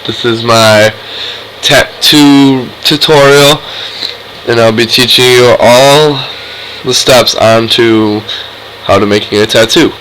This is my tattoo tutorial, and I'll be teaching you all the steps onto how to making a tattoo.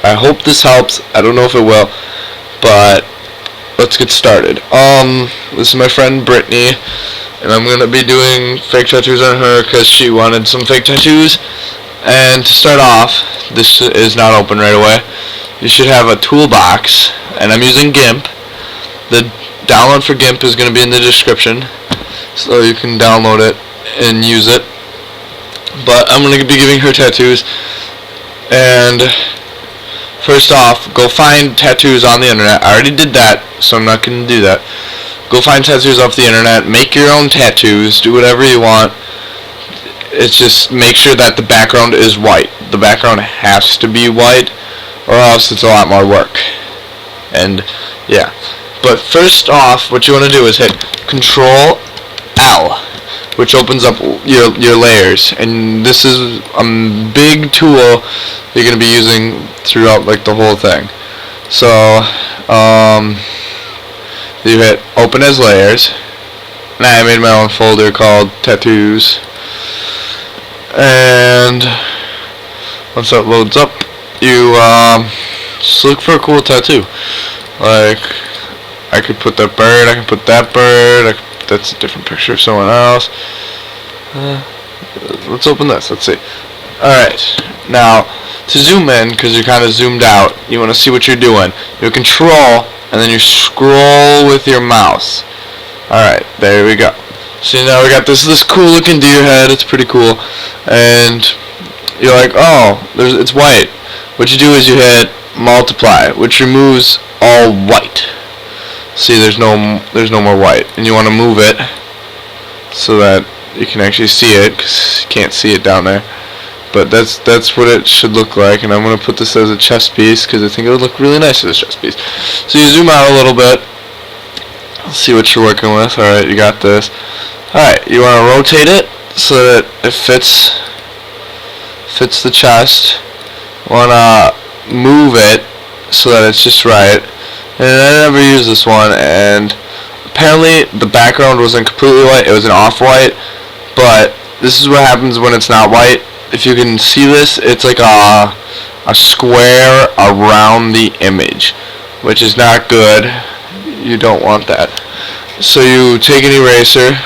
I hope this helps. I don't know if it will, but let's get started. This is my friend Brittany, and I'm gonna be doing fake tattoos on her because she wanted some fake tattoos. And to start off, this is not open right away. You should have a toolbox, and I'm using GIMP. The download for GIMP is going to be in the description, so you can download it and use it. But I'm going to be giving her tattoos, and first off, go find tattoos on the internet. I already did that, so I'm not going to do that. Go find tattoos off the internet, make your own tattoos, do whatever you want. It's just make sure that the background is white. The background has to be white, or else it's a lot more work. And yeah. But first off, what you want to do is hit Control L, which opens up your layers. And this is a big tool you're going to be using throughout like the whole thing. So you hit Open as Layers. And I made my own folder called Tattoos. And once that loads up, you just look for a cool tattoo. Like, I could put that bird, I can put that bird, that's a different picture of someone else. Let's open this, let's see. Alright, now, to zoom in, because you're kind of zoomed out, you want to see what you're doing. You Control, and then you scroll with your mouse. Alright, there we go. So now we got this cool looking deer head. It's pretty cool, and you're like, oh, it's white. What you do is you hit multiply, which removes all white. See, there's no more white, and you want to move it so that you can actually see it, because you can't see it down there. But that's what it should look like, and I'm gonna put this as a chest piece because I think it would look really nice as a chest piece. So you zoom out a little bit. See what you're working with. Alright, you got this. Alright, you want to rotate it so that it fits the chest. Want to move it so that it's just right. And I never used this one, and apparently the background wasn't completely white, it was an off-white, but this is what happens when it's not white. If you can see this, it's like a square around the image, which is not good. You don't want that. So you take an eraser,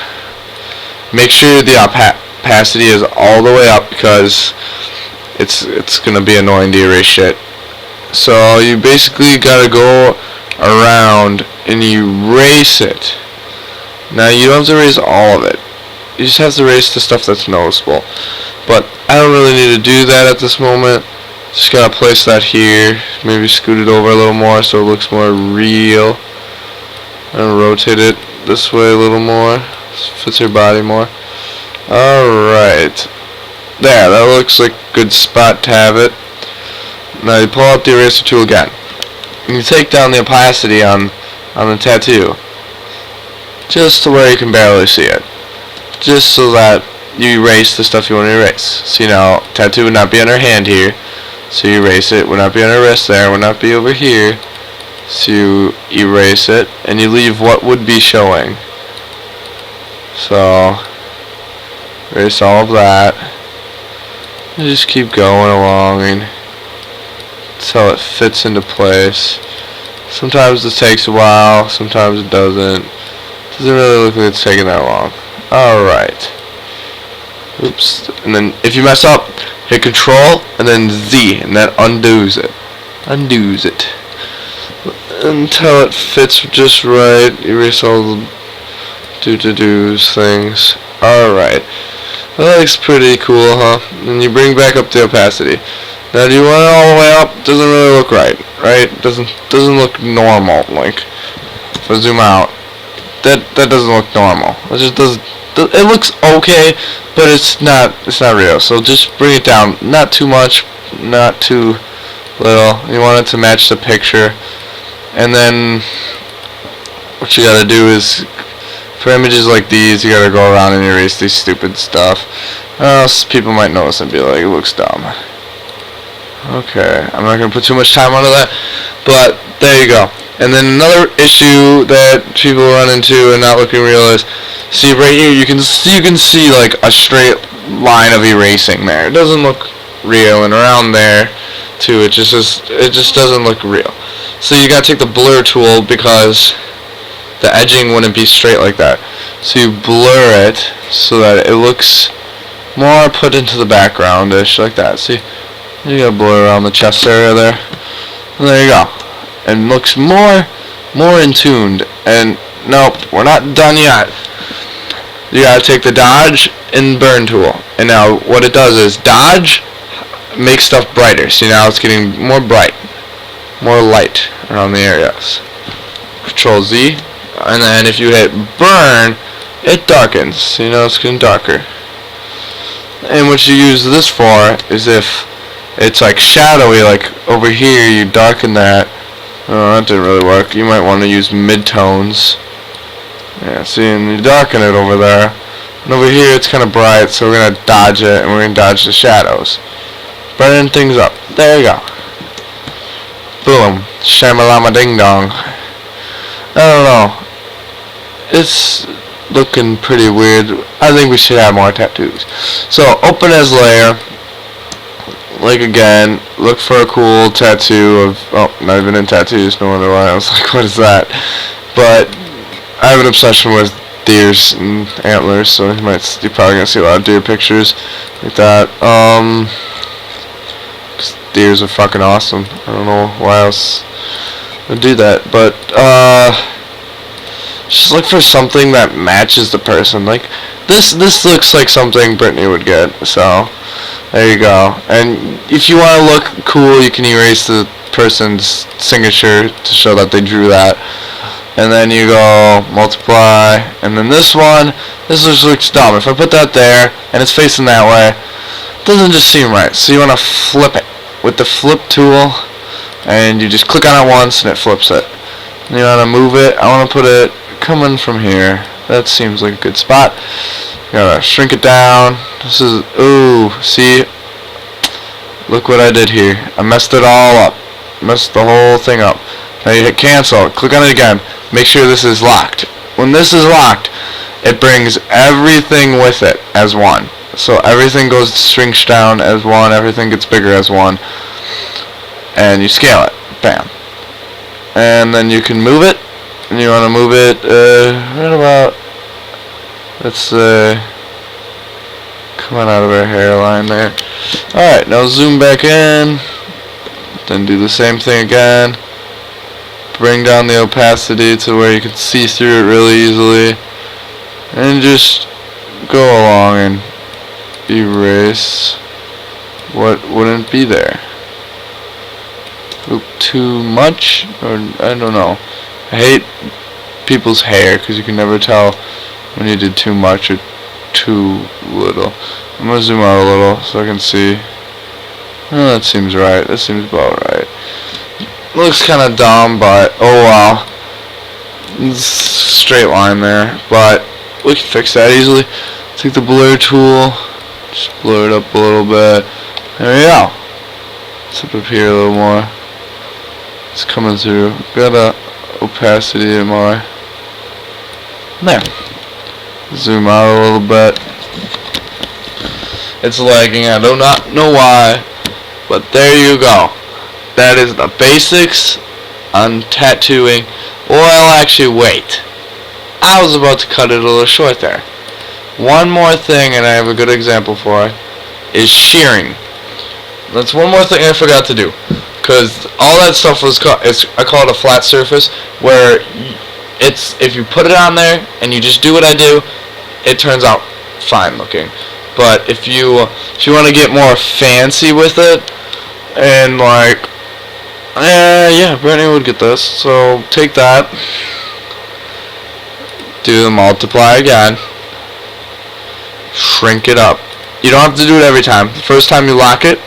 make sure the opacity is all the way up, because it's gonna be annoying to erase shit. So you basically gotta go around and erase it. Now you don't have to erase all of it. You just have to erase the stuff that's noticeable. But I don't really need to do that at this moment. Just gotta place that here. Maybe scoot it over a little more so it looks more real. And rotate it this way a little more. Fits your body more. Alright. There, that looks like a good spot to have it. Now you pull out the eraser tool again. And you take down the opacity on the tattoo. Just to where you can barely see it. Just so that you erase the stuff you want to erase. See, now, tattoo would not be on her hand here. So you erase it. Would not be on her wrist there. Would not be over here. So you erase it. And you leave what would be showing. So erase all of that. And just keep going along until it fits into place. Sometimes this takes a while, sometimes it doesn't. Doesn't really look like it's taking that long. Alright. Oops. And then if you mess up, hit Control and then Z, and that undoes it. Undoes it. Until it fits just right. Erase all the do-to-dos things. Alright. That looks pretty cool, huh? And you bring back up the opacity. Now, do you want it all the way up? Doesn't really look right, right? Doesn't look normal. Like, if I zoom out, that doesn't look normal. It just does. It looks okay, but it's not real. So just bring it down. Not too much, not too little. You want it to match the picture, and then what you gotta do is, for images like these, you gotta go around and erase these stupid stuff, or else people might notice and be like, it looks dumb. Okay, I'm not gonna put too much time onto that, but there you go. And then another issue that people run into and not looking real is, see right here, you can see like a straight line of erasing there. It doesn't look real, and around there too, it just doesn't look real. So you gotta take the blur tool because the edging wouldn't be straight like that. So you blur it so that it looks more put into the background-ish, like that. See, you gotta blur around the chest area there. And there you go. And looks more in tuned. And nope, we're not done yet. You gotta take the dodge and burn tool. And now what it does is dodge makes stuff brighter. See, now it's getting more bright, more light around the areas. Control Z, and then if you hit burn, it darkens. You know, it's getting darker. And what you use this for is if it's like shadowy, like over here, you darken that. Oh, that didn't really work. You might want to use midtones. Yeah, see, and you darken it over there. And over here, it's kind of bright, so we're going to dodge it, and we're going to dodge the shadows. Burning things up. There you go. Boom. Shamalama ding dong. I don't know. It's looking pretty weird. I think we should have more tattoos. So, open as layer. Like again, look for a cool tattoo of, oh, not even in tattoos, no wonder why. I was like, what is that? But I have an obsession with deers and antlers, so you're probably gonna see a lot of deer pictures like that. 'Cause deers are fucking awesome. I don't know why else I'd do that, but just look for something that matches the person. Like this looks like something Brittany would get. So there you go. And if you want to look cool, you can erase the person's signature to show that they drew that. And then you go multiply, and then this just looks dumb. If I put that there and it's facing that way, it doesn't just seem right. So you want to flip it with the flip tool, and you just click on it once and it flips it. And you want to move it. I want to put it coming from here. That seems like a good spot. You gotta shrink it down. This is, ooh, see, look what I did here. I messed it all up. Messed the whole thing up. Now you hit cancel, click on it again, make sure this is locked. When this is locked, it brings everything with it as one. So everything shrinks down as one, everything gets bigger as one. And you scale it, bam. And then you can move it, and you want to move it right about, let's coming out of our hairline there. Alright, now zoom back in, then do the same thing again. Bring down the opacity to where you can see through it really easily, and just go along and erase what wouldn't be there. Oop, too much, or I don't know. I hate people's hair because you can never tell when you did too much or too little. I'm gonna zoom out a little so I can see. Oh, that seems right. That seems about right. Looks kind of dumb, but oh well. Straight line there, but we can fix that easily. Take the blur tool, just blur it up a little bit. There we go. Let's up here a little more. It's coming through. Got a opacity more. There. Zoom out a little bit. It's lagging. I do not know why, but there you go. That is the basics on tattooing. Well, actually, wait. I was about to cut it a little short there. One more thing, and I have a good example for it, is shearing. That's one more thing I forgot to do. Because all that stuff was I call it a flat surface, where if you put it on there and you just do what I do, it turns out fine looking. But if you want to get more fancy with it, and like, yeah, Brittany would get this. So take that, do the multiply again, shrink it up. You don't have to do it every time. The first time you lock it,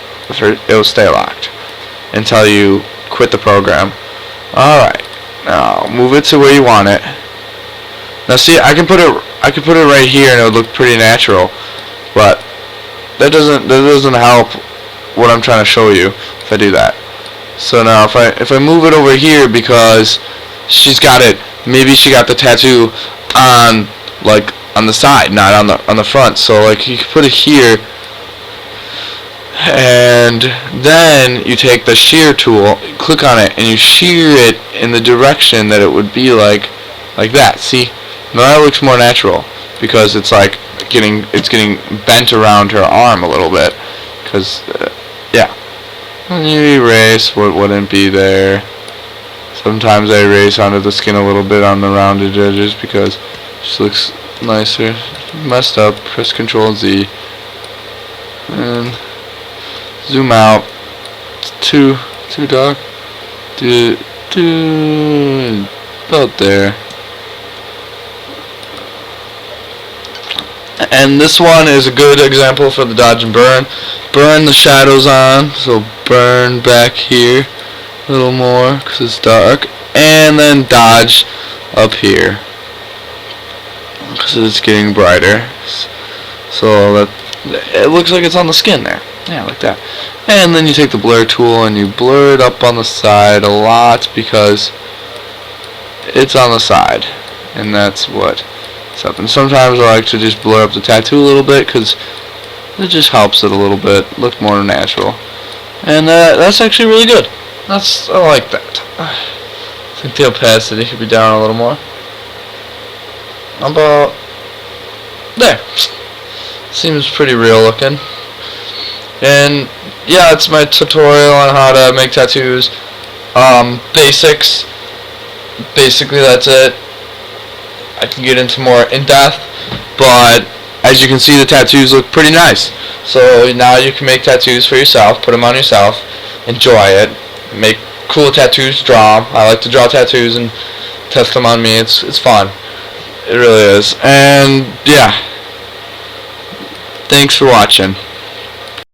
it'll stay locked until you quit the program. Alright, now move it to where you want it. Now see, I can put it right here and it would look pretty natural, but that doesn't help what I'm trying to show you if I do that. So now if I move it over here, because she's got it. Maybe she got the tattoo on on the side, not on the front. So like you can put it here, and then you take the shear tool, click on it, and you shear it in the direction that it would be like that. See, now that looks more natural because it's like getting bent around her arm a little bit. Because yeah, and you erase what wouldn't be there. Sometimes I erase onto the skin a little bit on the rounded edges because it just looks nicer. Messed up. Press Ctrl Z and zoom out. It's too dark. Do about there. And this one is a good example for the dodge and burn. Burn the shadows on, so burn back here a little more because it's dark, and then dodge up here because it's getting brighter. So that it looks like it's on the skin there. Yeah, like that. And then you take the blur tool and you blur it up on the side a lot because it's on the side, and that's what and sometimes I like to just blur up the tattoo a little bit because it just helps it a little bit look more natural, and that's actually really good. I like that. I think the opacity could be down a little more. How about there? Seems pretty real looking. And yeah, it's my tutorial on how to make tattoos. Basics. Basically, that's it. I can get into more in depth, but as you can see, the tattoos look pretty nice. So now you can make tattoos for yourself, put them on yourself, enjoy it, make cool tattoos, draw them. I like to draw tattoos and test them on me. It's fun. It really is. And yeah, thanks for watching.